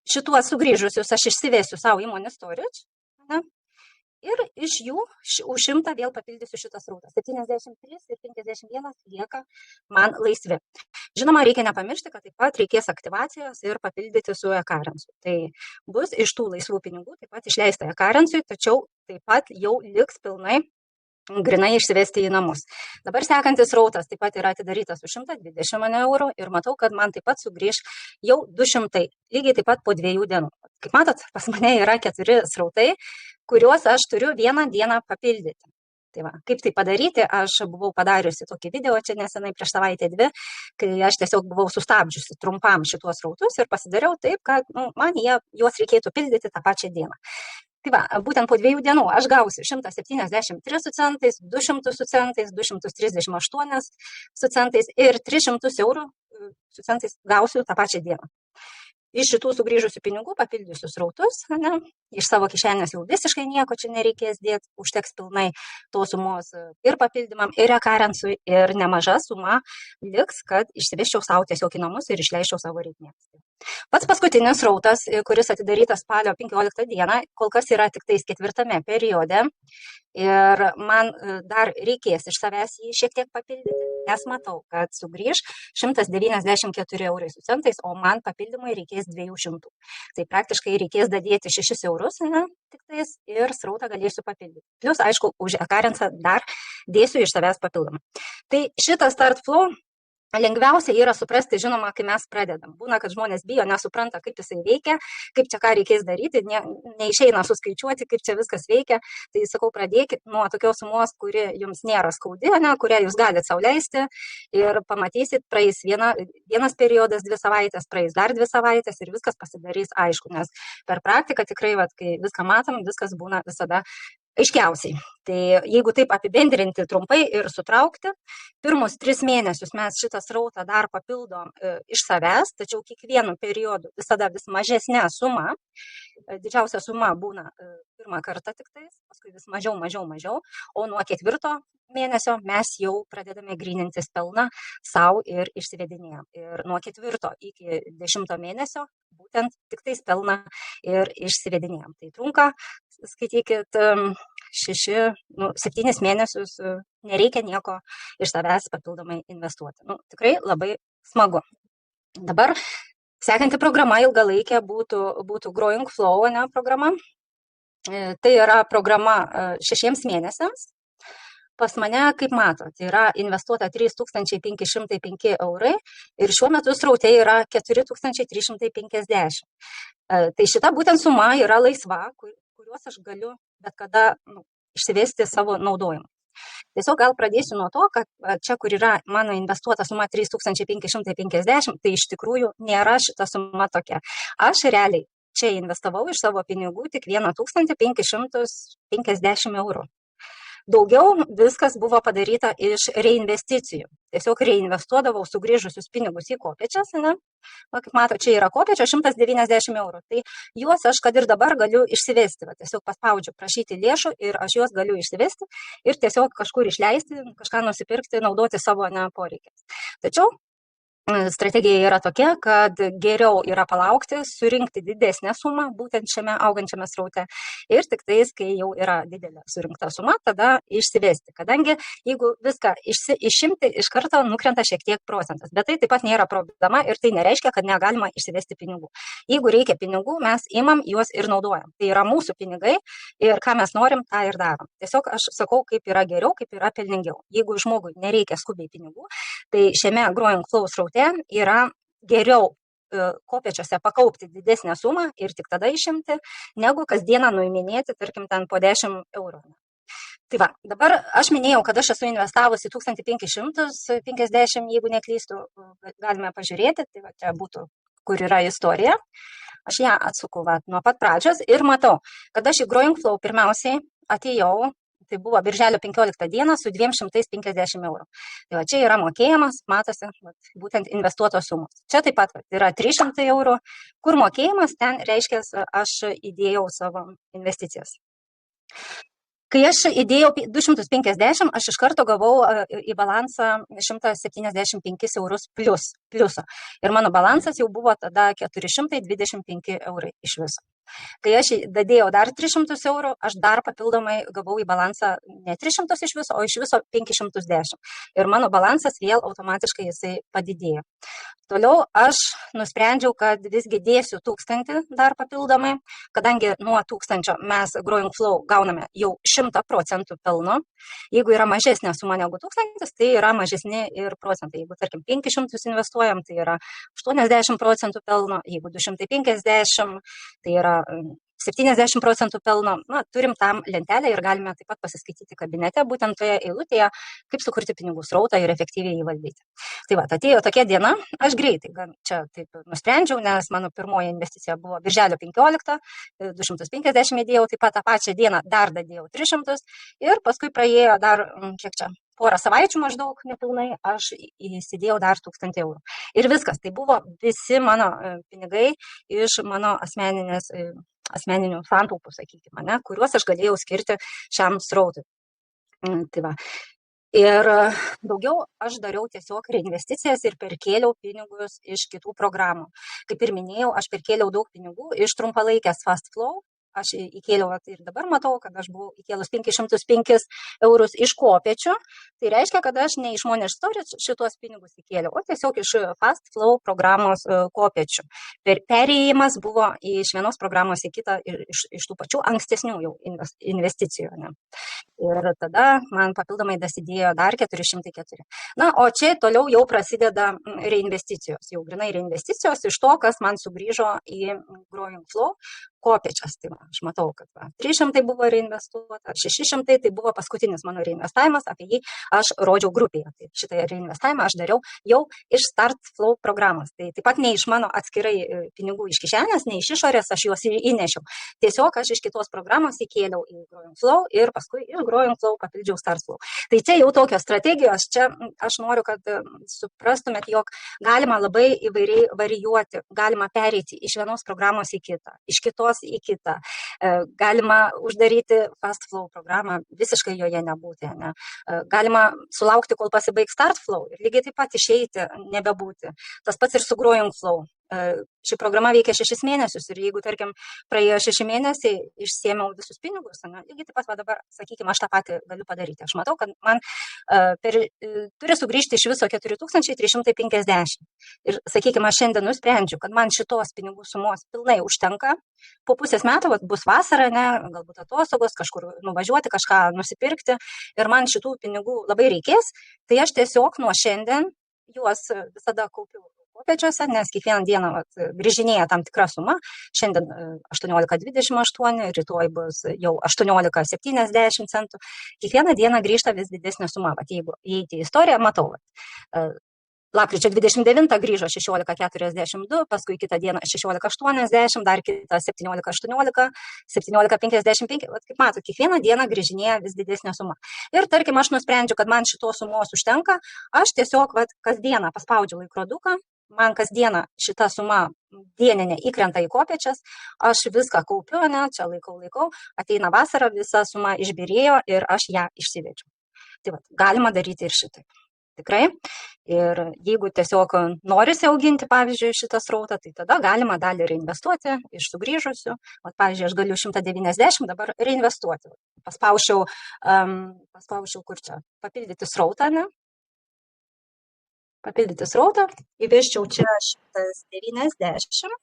Šituos sugrįžusius aš išsivesiu savo į Money Storage. Ir iš jų už 100 vėl papildysiu šitą srautą. 73 ir 51 lieka man laisvi. Žinoma, reikia nepamiršti, kad taip pat reikės aktyvacijos ir papildyti su e-currency. Tai bus iš tų laisvų pinigų taip pat išleista e-currency, tačiau taip pat jau liks pilnai grinai išsivesti į namus. Dabar sekantis srautas taip pat yra atidarytas už 120 eurų ir matau, kad man taip pat sugrįž jau 200, lygiai taip pat po 2 dienų. Kaip matot, pas mane yra 4 srautai, kuriuos aš turiu vieną dieną papildyti. Tai va, kaip tai padaryti, aš buvau padariusi tokį video čia nesenai prieš savaitę 2, kai aš tiesiog buvau sustabdžiusi trumpam šituos srautus ir pasidariau taip, kad man juos reikėtų pildyti tą pačią dieną. Tai va, būtent po 2 dienų aš gausiu 173 su centais, 200 su centais, 238 su centais ir 300 eurų su centais gausiu tą pačią dieną. Iš šitų sugrįžusių pinigų papildysiu srautus, iš savo kišenės jau visiškai nieko čia nereikės dėti, užteks pilnai tos sumos ir papildymam, ir e-currency, ir nemaža suma liks, kad išsiveščiau savo tiesiog į namus ir išleiščiau savo reikmėms. Pats paskutinis srautas, kuris atidarytas spalio 15 dieną, kol kas yra tik tais 4 periode ir man dar reikės iš savęs jį šiek tiek papildyti, nes matau, kad sugrįž 194 eurai su centais, o man papildymai reikės 200. Tai praktiškai reikės dadėti 6 eurus tik tais ir srautą galėsiu papildyti. Plius, aišku, už e-currency dar dėsiu iš savęs papildomą. Tai šitas Start Flow Lengviausia yra suprasti, žinoma, kai mes pradedam. Būna, kad žmonės bijo, nesupranta, kaip jisai veikia, kaip čia ką reikės daryti, neišeina suskaičiuoti, kaip čia viskas veikia. Tai sakau, pradėkit nuo tokios sumos, kuri jums nėra skaudi, kurią jūs galite sau leisti ir pamatysit, praeis vienas periodas, 2 savaitės, praeis dar 2 savaitės ir viskas pasidarys aišku, nes per praktiką tikrai, kai viską matom, viskas būna visada aiškiausiai. Tai jeigu taip apibendrinti trumpai ir sutraukti, pirmus 3 mėnesius mes šitą srautą dar papildom iš savęs, tačiau kiekvienu periodu visada vis mažesnė suma. Didžiausia suma būna pirmą kartą tik tais, paskui vis mažiau, o nuo 4 mėnesio mes jau pradedame grynintis pelną savo ir išsivedinėjam. Ir nuo 4 iki 10 mėnesio būtent tik tais pelną ir išsivedinėjam. Tai trunka, skaitykit, 7 mėnesius, nereikia nieko iš savęs papildomai investuoti. Tikrai labai smagu. Dabar sekanti programa ilgalaikė būtų Growing Flow programa. Tai yra programa 6 mėnesiams. Pas mane, kaip matot, yra investuota 3505 eurai ir šiuo metu sraute yra 4350. Tai šita būtent suma yra laisva, kuriuos aš galiu bet kada išsivesti savo naudojimą. Tiesiog gal pradėsiu nuo to, kad čia, kur yra mano investuota suma 3550, tai iš tikrųjų nėra šita suma tokia. Aš realiai čia investavau iš savo pinigų tik 1550 eurų. Daugiau viskas buvo padaryta iš reinvesticijų. Tiesiog reinvestuodavau sugrįžusius pinigus į kopėčias. Kaip mato, čia yra kopėčio 190 eurų. Tai juos aš kad ir dabar galiu išsivesti. Tiesiog paspaudžiu prašyti lėšų ir aš juos galiu išsivesti ir tiesiog kažkur išleisti, kažką nusipirkti, naudoti savo poreikiams. Tačiau strategija yra tokia, kad geriau yra palaukti, surinkti didesnę sumą, būtent šiame augančiame sraute. Ir tik tais, kai jau yra didelė surinkta suma, tada išsivesti. Kadangi jeigu viską išimti, iš karto nukrenta šiek tiek procentas. Bet tai taip pat nėra problema ir tai nereiškia, kad negalima išsivesti pinigų. Jeigu reikia pinigų, mes imam juos ir naudojam. Tai yra mūsų pinigai ir ką mes norim, tą ir darom. Tiesiog aš sakau, kaip yra geriau, kaip yra pelningiau. Jeigu žmogui nereikia skubiai pinigų, tai šiame Growing Flow sraute yra geriau kopėčiose pakaupti didesnę sumą ir tik tada išimti, negu kasdieną nuiminėti, tarkim, ten po 10 eurų. Tai va, dabar aš minėjau, kad aš esu investavusi 1550, jeigu neklystu, galime pažiūrėti, tai va, čia būtų, kur yra istorija. Aš ją atsuku nuo pat pradžios ir matau, kad aš į Growing Flow pirmiausiai atėjau. Tai buvo birželio 15 dieną su 250 eurų. Tai va, čia yra mokėjimas, matosi, būtent investuotos sumos. Čia taip pat yra 300 eurų, kur mokėjimas, ten reiškia, aš įdėjau savo investicijas. Kai aš įdėjau 250, aš iš karto gavau į balansą 175 eurus pliuso. Ir mano balansas jau buvo tada 425 eurai iš viso. Kai aš dadėjau dar 300 eurų, aš dar papildomai gavau į balansą ne 300 iš viso, o iš viso 510. Ir mano balansas vėl automatiškai jisai padidėjo. Toliau aš nusprendžiau, kad visgi dėsiu 1000 dar papildomai, kadangi nuo 1000 mes Growing Flow gauname jau 100% pelno. Jeigu yra mažesnė suma negu 1000, tai yra mažesni ir procentai. Jeigu, tarkim, 500 investuojam, tai yra 80% pelno, jeigu 250, tai yra 70% pelno. Turim tam lentelę ir galime taip pat pasiskaityti kabinete, būtent toje eilutėje, kaip sukurti pinigų srautą ir efektyviai jį valdyti. Tai va, atėjo tokia diena, aš greitai čia taip nusprendžiau, nes mano pirmoji investicija buvo birželio 15, 250 įdėjau, taip pat tą pačią dieną dar dadėjau 300 ir paskui praėjo dar, porą savaičių maždaug nepilnai, aš įsidėjau dar 1000 eurų. Ir viskas, tai buvo visi mano pinigai iš mano asmeninių santaupų, sakykime, kuriuos aš galėjau skirti šiam srautui. Tai va. Ir daugiau aš dariau tiesiog reinvesticijas ir perkėliau pinigus iš kitų programų. Kaip ir minėjau, aš perkėliau daug pinigų iš trumpalaikės Fast Flow aš įkėliau ir dabar matau, kad aš buvau įkėlus 505 eurus iš kopėčių. Tai reiškia, kad aš ne iš Money Storage šitos pinigus įkėliau, o tiesiog iš Fast Flow programos kopėčių. Perėjimas buvo iš vienos programos į kitą iš tų pačių ankstesnių jau investicijų. Ne? Ir tada man papildomai dasidėjo dar 404. Na, o čia toliau jau prasideda reinvesticijos, jau grinai reinvesticijos iš to, kas man sugrįžo į Growing Flow kopėčias. Tai va, aš matau, kad 300 buvo reinvestuota, 600 tai buvo paskutinis mano reinvestavimas, apie jį aš rodžiau grupėje. Tai šitą reinvestavimą aš dariau jau iš Start Flow programos. Tai taip pat ne iš mano atskirai pinigų iš kišenės, ne iš išorės aš juos įnešiau. Tiesiog aš iš kitos programos įkėliau į Growing Flow ir paskui iš Growing Flow papildžiau Start Flow. Tai čia jau tokios strategijos, čia aš noriu, kad suprastumėt, jog galima labai įvairiai varijuoti, galima pereiti iš vienos programos į kitą, iš kitos į kitą. Galima uždaryti Fast Flow programą, visiškai joje nebūti. Ne? Galima sulaukti, kol pasibaigs Start Flow ir lygiai taip pat išeiti, nebebūti. Tas pats ir su Growing Flow. Ši programa veikia 6 mėnesius ir jeigu, tarkim, praėjo 6 mėnesiai, išsiėmiau visus pinigus, ne, lygiai taip pat va dabar, sakykime, aš tą patį galiu padaryti. Aš matau, kad man turi sugrįžti iš viso 4350. Ir, sakykime, aš šiandien nusprendžiu, kad man šitos pinigų sumos pilnai užtenka. Po pusės metų bus vasara, ne, galbūt atostogos, kažkur nuvažiuoti, kažką nusipirkti ir man šitų pinigų labai reikės, tai aš tiesiog nuo šiandien juos visada kaupiu kopėčiuose, nes kiekvieną dieną grįžinėja tam tikra suma. Šiandien 18,28, rytoj bus jau 18,70 centų. Kiekvieną dieną grįžta vis didesnė suma. Vat, jeigu įeiti į istoriją, matau. Lapkričio 29 grįžo 16,42, paskui kitą dieną 16,80, dar kitą 17,18, 17,55. Kaip matot, kiekvieną dieną grįžinėja vis didesnė suma. Ir tarkim, aš nusprendžiu, kad man šitos sumos užtenka, aš tiesiog kasdieną paspaudžiu laikroduką, man kasdieną šita suma dieninė įkrenta į kopėčias, aš viską kaupiu, ne, čia laikau, ateina vasara, visa suma išbyrėjo ir aš ją išsivedžiu. Tai galima daryti ir šitaip. Tikrai. Ir jeigu tiesiog norisi auginti, pavyzdžiui, šitą srautą, tai tada galima dalį reinvestuoti iš sugrįžusių. Pavyzdžiui, aš galiu 190 dabar reinvestuoti. Paspaušiau kur čia, papildyti srautą, ne? Papildyti srautą, įveščiau čia 190.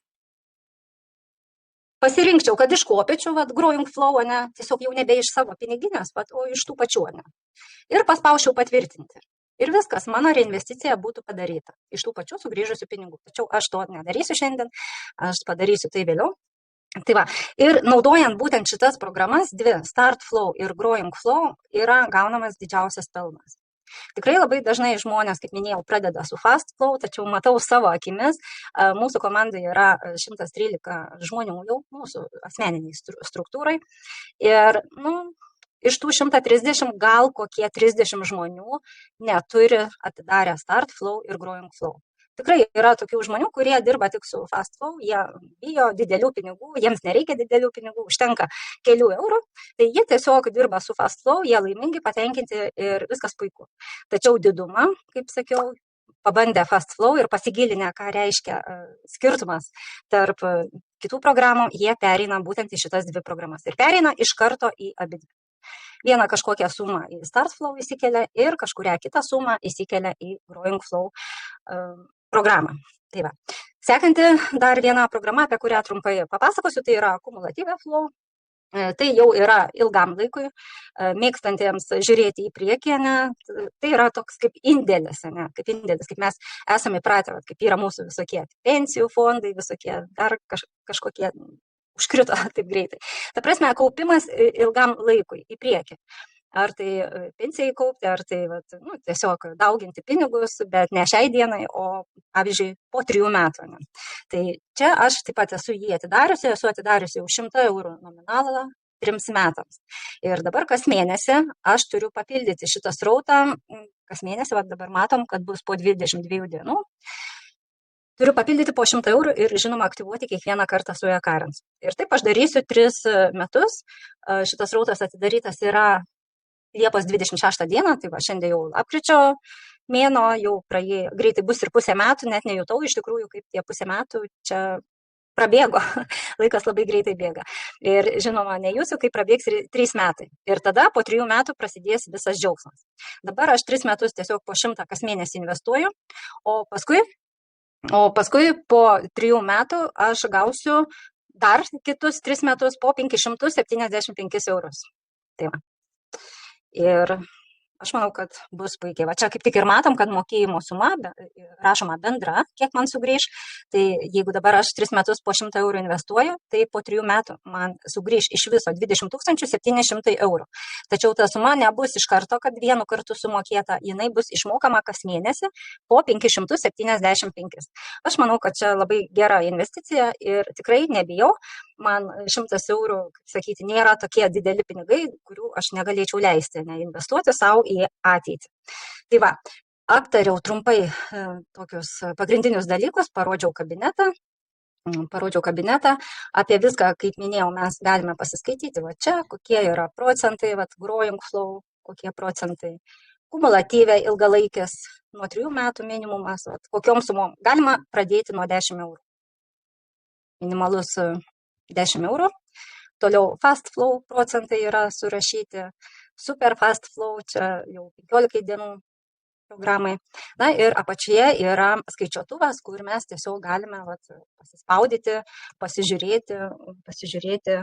Pasirinkčiau, kad iš kopėčių, Growing Flow, ne, tiesiog jau nebe iš savo piniginės, o iš tų pačių, ne. Ir paspaušiau patvirtinti. Ir viskas, mano reinvesticija būtų padaryta iš tų pačių sugrįžusių pinigų. Tačiau aš to nedarysiu šiandien, aš padarysiu tai vėliau. Tai va, ir naudojant būtent šitas programas, dvi, Start Flow ir Growing Flow, yra gaunamas didžiausias pelnas. Tikrai labai dažnai žmonės, kaip minėjau, pradeda su Fast Flow, tačiau matau savo akimis, mūsų komandai yra 113 žmonių jau, mūsų asmeniniai struktūrai. Ir, iš tų 130 gal kokie 30 žmonių neturi atidarę Start Flow ir Growing Flow. Tikrai yra tokių žmonių, kurie dirba tik su Fast Flow, jie bijo didelių pinigų, jiems nereikia didelių pinigų, užtenka kelių eurų, tai jie tiesiog dirba su Fast Flow, jie laimingi, patenkinti ir viskas puiku. Tačiau diduma, kaip sakiau, pabandę Fast Flow ir pasigilinę, ką reiškia skirtumas tarp kitų programų, jie pereina būtent į šitas dvi programas ir pereina iš karto į abidvi. Vieną kažkokią sumą į Start Flow įsikelia ir kažkurią kitą sumą įsikelia į Growing Flow programą. Tai va. Sekanti dar viena programa, apie kurią trumpai papasakosiu, tai yra Cumulative Flow. Tai jau yra ilgam laikui, mėgstantiems žiūrėti į priekį, ne? Tai yra toks kaip indėlis, ne? Kaip mes esame įpratę, kaip yra mūsų visokie pensijų fondai, visokie dar kažkokie užkrito taip greitai. Ta prasme, kaupimas ilgam laikui į priekį. Ar tai pensijai kaupti, ar tai tiesiog dauginti pinigus, bet ne šiai dienai, o pavyzdžiui po 3 metų. Ne. Tai čia aš taip pat esu jį atidariusi jau 100 eurų nominalą 3 metams. Ir dabar kas mėnesį aš turiu papildyti šitą srautą, kas mėnesį, dabar matom, kad bus po 22 dienų. Turiu papildyti po 100 eurų ir, žinoma, aktyvuoti kiekvieną kartą su e-currency. Ir taip aš darysiu 3 metus. Šitas srautas atidarytas yra Liepos 26 dieną, tai va šiandien jau lapkričio mėno, jau praėjo, greitai bus ir pusę metų, net nejutau iš tikrųjų, kaip tie pusę metų čia prabėgo, laikas labai greitai bėga. Ir žinoma, ne jūsų, kai prabėgs 3 metai. Ir tada po 3 metų prasidės visas džiaugsmas. Dabar aš 3 metus tiesiog po 100 kas mėnesį investuoju, o paskui po 3 metų aš gausiu dar kitus 3 metus po 575 eurus. Tai va. Ir aš manau, kad bus puikiai. Va čia kaip tik ir matom, kad mokėjimo suma rašoma bendra, kiek man sugrįž. Tai jeigu dabar aš 3 metus po 100 eurų investuoju, tai po 3 metų man sugrįž iš viso 20 700 eurų. Tačiau ta suma nebus iš karto, kad vienu kartu sumokėta, jinai bus išmokama kas mėnesį po 575. Aš manau, kad čia labai gera investicija ir tikrai nebijau. Man 100 eurų, kaip sakyti, nėra tokie dideli pinigai, kurių aš negalėčiau leisti, investuoti savo į ateitį. Tai va, aptariau trumpai tokius pagrindinius dalykus, parodžiau kabinetą, apie viską, kaip minėjau, mes galime pasiskaityti, va čia, kokie yra procentai, va, growing flow, kokie procentai, kumulatyvė ilgalaikės, nuo 3 metų minimumas, va, kokiom sumom. Galima pradėti nuo 10 eurų. Minimalus 10 eurų. Toliau fast flow procentai yra surašyti, super fast flow, čia jau 15 dienų programai. Na ir apačioje yra skaičiuotuvas, kur mes tiesiog galime pasispaudyti, pasižiūrėti,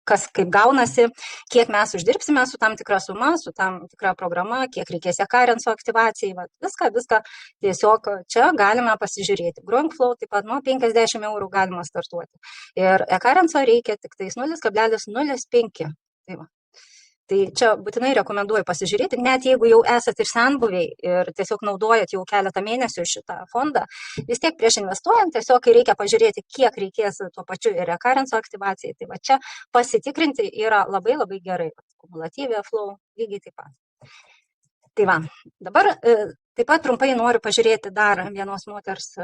kas kaip gaunasi, kiek mes uždirbsime su tam tikra suma, su tam tikra programa, kiek reikės e-currency aktyvacijai, viską tiesiog čia galime pasižiūrėti. Growing flow taip pat nuo 50 eurų galima startuoti. Ir e-currency reikia tik tais 0,05. Tai va. Tai čia būtinai rekomenduoju pasižiūrėti, net jeigu jau esate ir senbuviai ir tiesiog naudojat jau keletą mėnesių šitą fondą, vis tiek prieš investuojant tiesiog reikia pažiūrėti, kiek reikės tuo pačiu ir e-currency aktyvacijai. Tai va čia pasitikrinti yra labai labai gerai. Kumulatyvė flow lygiai taip pat. Tai va, dabar taip pat trumpai noriu pažiūrėti dar vienos moters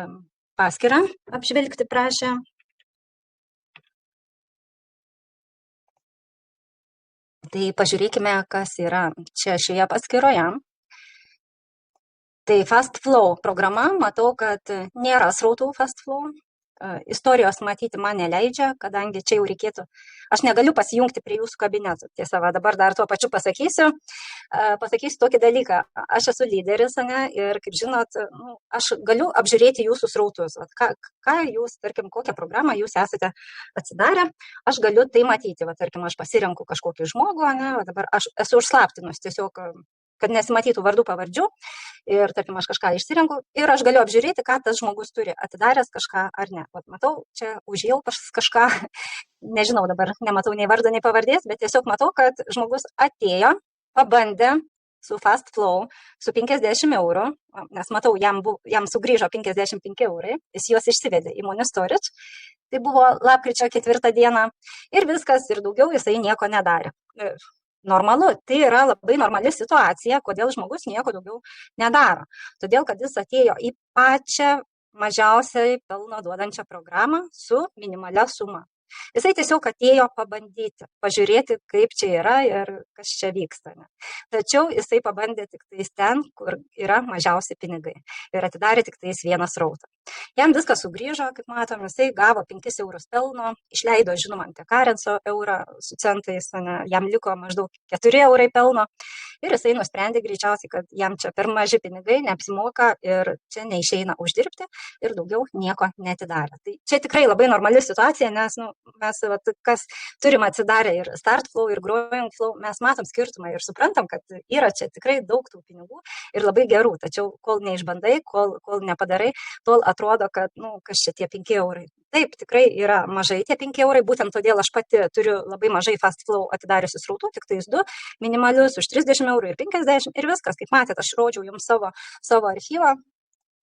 paskyrą, apžvelgti prašę. Tai pažiūrėkime, kas yra čia šioje paskyroje. Tai Fast Flow programa, matau, kad nėra srautų Fast Flow. Istorijos matyti man neleidžia, kadangi čia jau reikėtų, aš negaliu pasijungti prie jūsų kabinetų. Tiesa, dabar dar tuo pačiu pasakysiu tokį dalyką. Aš esu lyderis, ir kaip žinot, aš galiu apžiūrėti jūsų srautus. Ką jūs, tarkim, kokią programą jūs esate atsidarę, aš galiu tai matyti. Tarkim, aš pasirenku kažkokį žmogų, dabar aš esu užslaptinus tiesiog, kad nesimatytų vardų pavardžių ir, tarkim, aš kažką išsirenku ir aš galiu apžiūrėti, ką tas žmogus turi, atidaręs kažką ar ne. Matau, čia užėjau kažką, nežinau dabar, nematau nei vardo, nei pavardės, bet tiesiog matau, kad žmogus atėjo, pabandė su Fast Flow, su 50 eurų, nes matau, jam sugrįžo 55 eurai, jis juos išsivedė į Money Storage, tai buvo lapkričio 4 dieną ir viskas, ir daugiau jisai nieko nedarė. Normalu, tai yra labai normali situacija, kodėl žmogus nieko daugiau nedaro. Todėl, kad jis atėjo į pačią mažiausiai pelno duodančią programą su minimalia suma. Jisai tiesiog atėjo pabandyti, pažiūrėti, kaip čia yra ir kas čia vyksta. Tačiau jisai pabandė tik tais ten, kur yra mažiausi pinigai ir atidarė tik tais vieną srautą. Jam viskas sugrįžo, kaip matom, jisai gavo 5 eurus pelno, išleido, žinoma, ant e-currency eurą su centais, jam liko maždaug 4 eurai pelno ir jisai nusprendė greičiausiai, kad jam čia per maži pinigai neapsimoka ir čia neišeina uždirbti ir daugiau nieko neatidarė. Tai čia tikrai labai normali situacija, nes mes, kas turim atsidarę ir Start Flow, ir Growing Flow, mes matom skirtumą ir suprantam, kad yra čia tikrai daug tų pinigų ir labai gerų, tačiau kol neišbandai, kol nepadarai, tol atrodo, kad, kas čia tie 5 eurai. Taip, tikrai yra mažai tie 5 eurai, būtent todėl aš pati turiu labai mažai Fast Flow atidariusi srautų, tik tais 2 minimalius už 30 eurų ir 50 ir viskas, kaip matėt, aš rodžiau jums savo archyvą.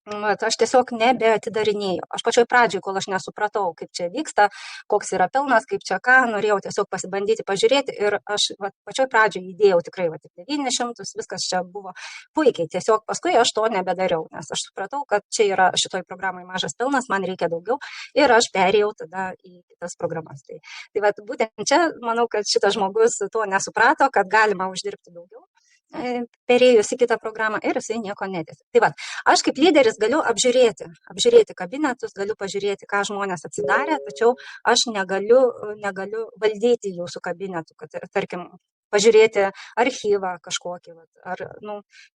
Aš tiesiog nebeatidarinėjau. Aš pačioj pradžioj, kol aš nesupratau, kaip čia vyksta, koks yra pelnas, kaip čia ką, norėjau tiesiog pasibandyti, pažiūrėti ir aš pačioj pradžioj įdėjau tikrai 900, viskas čia buvo puikiai. Tiesiog paskui aš to nebedariau, nes aš supratau, kad čia yra šitoj programai mažas pelnas, man reikia daugiau ir aš perėjau tada į kitas programas. Tai būtent čia, manau, kad šitas žmogus to nesuprato, kad galima uždirbti daugiau. perėjus į kitą programą ir jisai nieko netęsia. Tai va, aš kaip lyderis galiu apžiūrėti kabinetus, galiu pažiūrėti, ką žmonės atsidarė, tačiau aš negaliu valdyti jūsų kabinetų, kad, tarkim, pažiūrėti archyvą kažkokį, ar,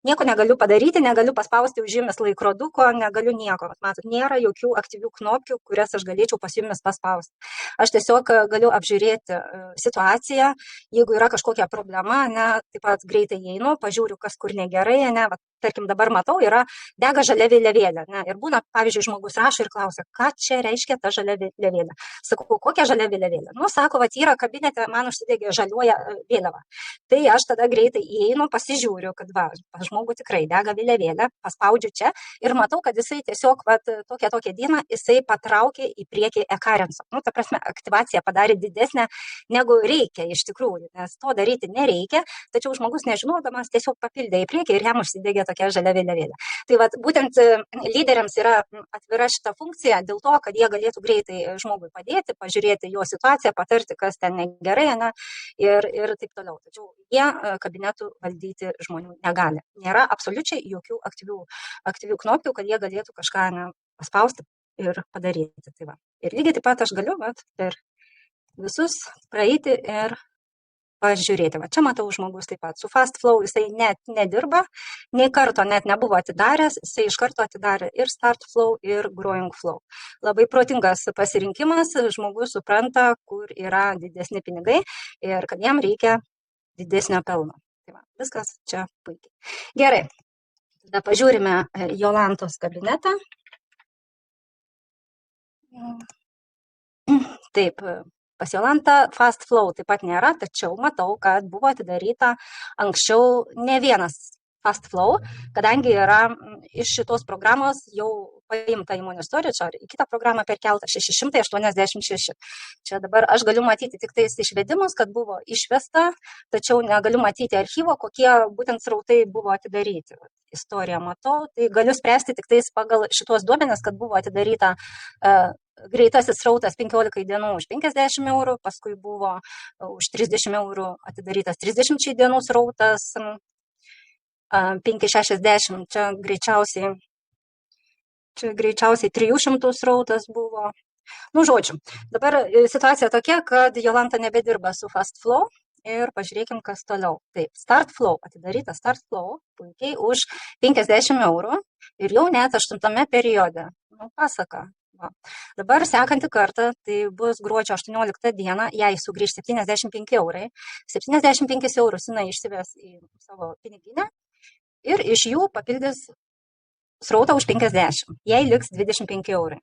nieko negaliu padaryti, negaliu paspausti už jumis laikroduko, negaliu nieko. Matot, nėra jokių aktyvių knopkių, kurias aš galėčiau pas jumis paspausti. Aš tiesiog galiu apžiūrėti situaciją, jeigu yra kažkokia problema, taip pat greitai einu, pažiūriu, kas kur negerai, tarkim, dabar matau, dega žalia vėliavėlė, ir būna, pavyzdžiui, žmogus rašo ir klausia, ką čia reiškia ta žalia vėliavėlė. Sakau, kokia žalia vėliavėlė? Sako, yra kabinete, man užsidegė žaliuoja vėliava. Tai aš tada greitai įeinu, pasižiūriu, kad pas žmogų tikrai dega vėliavėlė, paspaudžiu čia ir matau, kad jisai tiesiog tokią dieną jisai patraukė į priekį e-currency. Ta prasme, aktyvacija padarė didesnę negu reikia iš tikrųjų, nes to daryti nereikia, tačiau žmogus nežinodamas tiesiog papildė į priekį ir jam užsidegė tokia žalia vėliavėlė. Tai būtent lyderiams yra atvira šita funkcija dėl to, kad jie galėtų greitai žmogui padėti, pažiūrėti jo situaciją, patarti, kas ten negerai, ir taip toliau. Tačiau jie kabinetų valdyti žmonių negali. Nėra absoliučiai jokių aktyvių knopkių, kad jie galėtų kažką paspausti ir padaryti. Tai ir lygiai taip pat aš galiu per visus praeiti ir pažiūrėti. Čia matau žmogus taip pat. Su FastFlow jisai net nedirba, nei karto net nebuvo atidaręs, jisai iš karto atidarė ir StartFlow, ir GrowingFlow. Labai protingas pasirinkimas, žmogus supranta, kur yra didesni pinigai ir kad jam reikia didesnio pelno. Viskas čia puikiai. Gerai, tada pažiūrime Jolantos kabinetą. Taip, pas Jolantą FastFlow taip pat nėra, tačiau matau, kad buvo atidaryta anksčiau ne vienas FastFlow, kadangi yra iš šitos programos jau paimta įmonių storage ar į kitą programą perkelta 686. Čia dabar aš galiu matyti tik tais išvedimus, kad buvo išvesta, tačiau negaliu matyti archyvo, kokie būtent srautai buvo atidaryti. Istoriją matau, tai galiu spręsti tik tais pagal šitos duomenis, kad buvo atidaryta greitasis srautas 15 dienų už 50 eurų, paskui buvo už 30 eurų atidarytas 30 dienų srautas 560, čia greičiausiai 300 srautas buvo. Žodžiu, dabar situacija tokia, kad Jolanta nebedirba su FastFlow ir pažiūrėkim, kas toliau. Taip, StartFlow, atidaryta StartFlow, puikiai už 50 eurų ir jau net 8 periode. Pasaka. Dabar sekantį kartą, tai bus gruodžio 18 dieną, jai sugrįž 75 eurai. 75 eurus jinai išsives į savo piniginę ir iš jų papildys srautą už 50. Jai liks 25 eurai.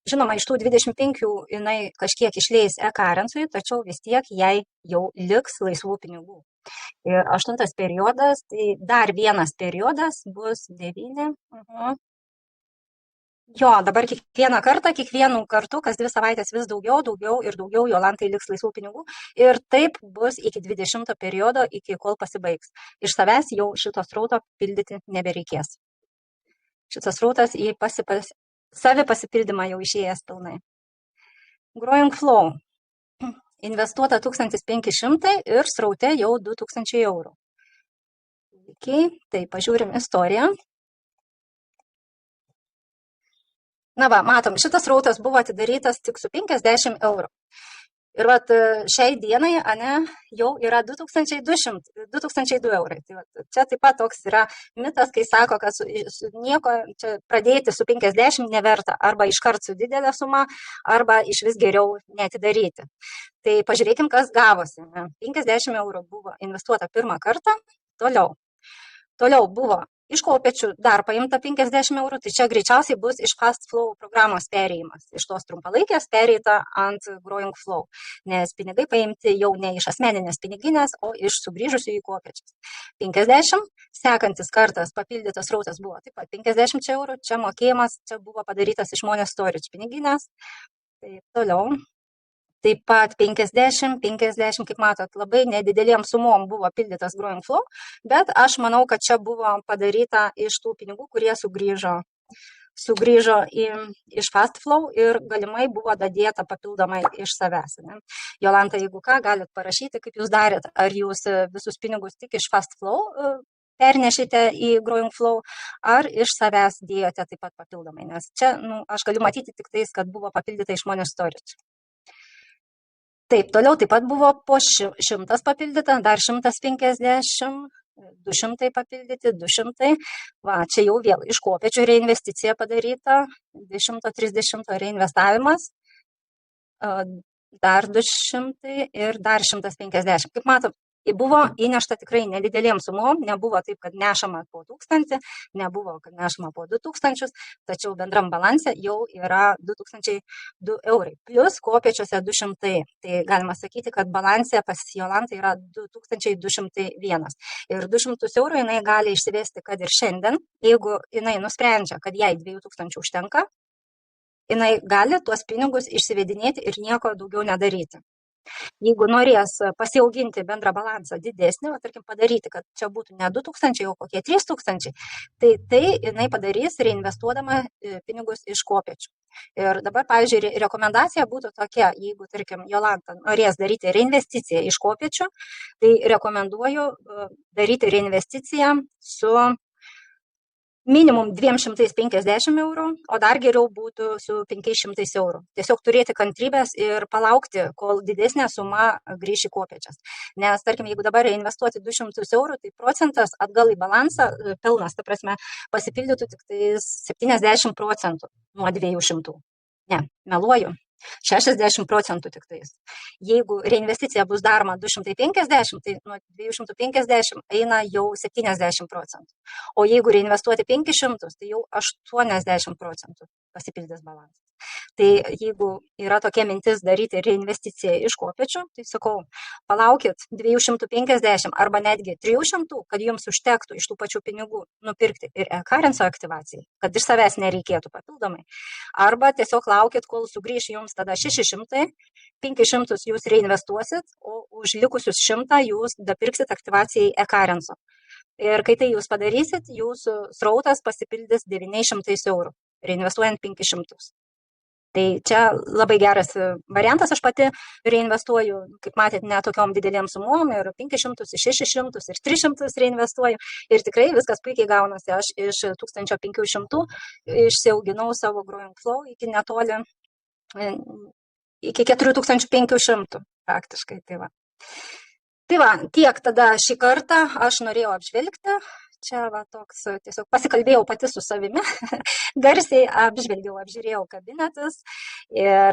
Žinoma, iš tų 25 jinai kažkiek išleis e-currency, tačiau vis tiek jai jau liks laisvų pinigų. Ir 8 periodas, tai dar vienas periodas bus 9. Jo, dabar kiekvienu kartu, kas 2 savaitės vis daugiau ir daugiau Jolantai liks laisvų pinigų. Ir taip bus iki 20 periodo, iki kol pasibaigs. Iš savęs jau šito srauto pildyti nebereikės. Šitas srautas į savi pasipildymą jau išėjęs pilnai. GrowingFlow. Investuota 1500 ir sraute jau 2000 eurų. Tai pažiūrim istoriją. Matom, šitas srautas buvo atidarytas tik su 50 eurų. Ir šiai dienai jau yra 2002 eurai. Tai čia taip pat toks yra mitas, kai sako, kad nieko čia pradėti su 50 neverta, arba iškart su didelė suma, arba iš vis geriau neatidaryti. Tai pažiūrėkim, kas gavosi. 50 eurų buvo investuota pirmą kartą, toliau buvo iš kopėčių dar paimta 50 eurų, tai čia greičiausiai bus iš FastFlow programos perėjimas. Iš tos trumpalaikės pereita ant GrowingFlow, nes pinigai paimti jau ne iš asmeninės piniginės, o iš sugrįžusių į kopėčias. 50, sekantis kartas papildytas srautas buvo taip pat 50 eurų, čia mokėjimas, čia buvo padarytas iš įmonės storage piniginės. Taip toliau. Taip pat 50, kaip matot, labai nedidelėm sumom buvo pildytas GrowingFlow, bet aš manau, kad čia buvo padaryta iš tų pinigų, kurie sugrįžo sugrįžo iš FastFlow ir galimai buvo dadėta papildomai iš savęs. Ne? Jolanta, jeigu ką, galit parašyti, kaip jūs darėt, ar jūs visus pinigus tik iš FastFlow pernešite į GrowingFlow, ar iš savęs dėjote taip pat papildomai, nes čia aš galiu matyti tik tais, kad buvo papildyta iš Money Storage. Taip, toliau taip pat buvo po 100 papildyta, dar 150, 200 papildyti, 200. Va, čia jau vėl iš kopėčių reinvesticija padaryta, 230 reinvestavimas, dar 200 ir dar 150. Kaip matom, buvo įnešta tikrai nedidelėm sumom, nebuvo taip, kad nešama po 1000, nebuvo, kad nešama po 2000, tačiau bendram balanse jau yra 2002 eurai. Plus kopėčiuose 200. Tai galima sakyti, kad balanse pas Jolantą yra 2201. Ir 200 eurų jinai gali išsivesti, kad ir šiandien, jeigu jinai nusprendžia, kad jai 2000 užtenka, jinai gali tuos pinigus išsivedinėti ir nieko daugiau nedaryti. Jeigu norės pasiauginti bendrą balansą didesnį, tarkim padaryti, kad čia būtų ne 2000, o kokie 3000, tai jinai padarys reinvestuodama pinigus iš kopėčių. Ir dabar, pavyzdžiui, rekomendacija būtų tokia, jeigu, tarkim, Jolanta norės daryti reinvesticiją iš kopėčių, tai rekomenduoju daryti reinvesticiją su minimum 250 eurų, o dar geriau būtų su 500 eurų. Tiesiog turėti kantrybės ir palaukti, kol didesnė suma grįš į kopėčias. Nes, tarkim, jeigu dabar investuoti 200 eurų, tai procentas atgal į balansą, pelnas, ta prasme, pasipildytų tik 70% nuo 200. Ne, meluoju. 60% tik tais. Jeigu reinvesticija bus daroma 250, tai nuo 250 eina jau 70%. O jeigu reinvestuoti 500, tai jau 80% pasipildys balansas. Tai jeigu yra tokia mintis daryti reinvesticiją iš kopėčių, tai sakau, palaukit 250 arba netgi 300, kad jums užtektų iš tų pačių pinigų nupirkti ir e-currency aktyvacijai, kad iš savęs nereikėtų papildomai. Arba tiesiog laukit, kol sugrįš jums tada 600, 500 jūs reinvestuosit, o už likusius 100 jūs dapirksit aktyvacijai e-currency. Ir kai tai jūs padarysit, jūsų srautas pasipildys 900 eurų, reinvestuojant 500. Tai čia labai geras variantas, aš pati reinvestuoju, kaip matėt, ne tokiom didelėm sumom, ir 500, ir 600, ir 300 reinvestuoju, ir tikrai viskas puikiai gaunasi. Aš iš 1500 išsiauginau savo GrowingFlow iki netoli, iki 4500 praktiškai. Tai va, tiek tada šį kartą aš norėjau apžvelgti. Čia va toks, tiesiog pasikalbėjau pati su savimi, garsiai apžiūrėjau kabinetus ir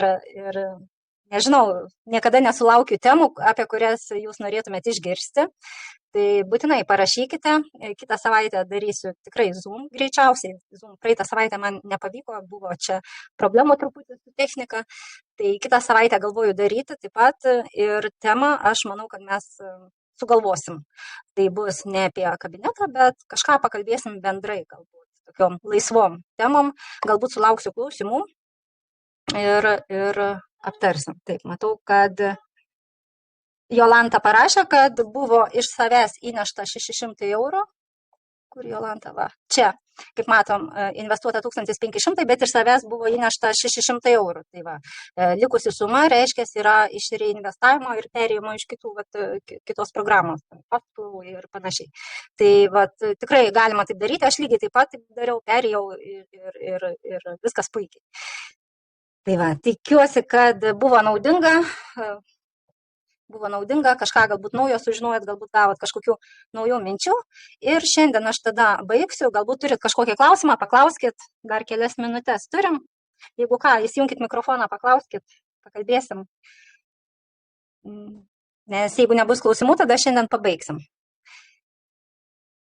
nežinau, niekada nesulaukiu temų, apie kurias jūs norėtumėte išgirsti. Tai būtinai parašykite, kitą savaitę darysiu tikrai Zoom, greičiausiai Zoom. Praeitą savaitę man nepavyko, buvo čia problemų truputį su technika, tai kitą savaitę galvoju daryti taip pat ir temą, aš manau, kad mes sugalvosim. Tai bus ne apie kabinetą, bet kažką pakalbėsim bendrai, galbūt tokiom laisvom temom, galbūt sulauksiu klausimų ir aptarsim. Taip, matau, kad Jolanta parašė, kad buvo iš savęs įnešta 600 eurų. Kur Jolanta? Va, čia, kaip matom, investuota 1500, bet iš savęs buvo įnešta 600 eurų. Tai va, likusi suma, reiškia, yra iš reinvestavimo ir perėjimo iš kitos programos, ir panašiai. Tai va, tikrai galima taip daryti, aš lygiai taip pat dariau, perėjau ir viskas puikiai. Tai va, tikiuosi, kad buvo naudinga. Kažką galbūt naujo sužinojot, galbūt gavot kažkokių naujų minčių. Ir šiandien aš tada baigsiu, galbūt turit kažkokį klausimą, paklauskit, dar kelias minutės turim. Jeigu ką, įsijunkit mikrofoną, paklauskit, pakalbėsim. Nes jeigu nebus klausimų, tada šiandien pabaigsim.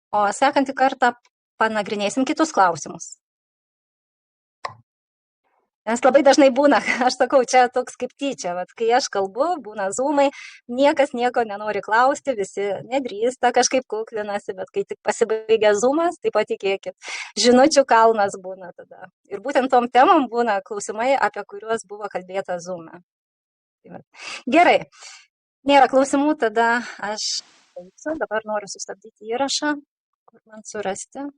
O sekantį kartą panagrinėsim kitus klausimus. Nes labai dažnai būna, aš sakau, čia toks kaip tyčia, kai aš kalbu, būna zoomai, niekas nieko nenori klausti, visi nedrįsta, kažkaip kuklinasi, bet kai tik pasibaigia zoomas, tai patikėkit, žinučių kalnas būna tada. Ir būtent tom temom būna klausimai, apie kuriuos buvo kalbėta zoome. Gerai, nėra klausimų, tada aš dabar noriu sustabdyti įrašą, kur man surasti.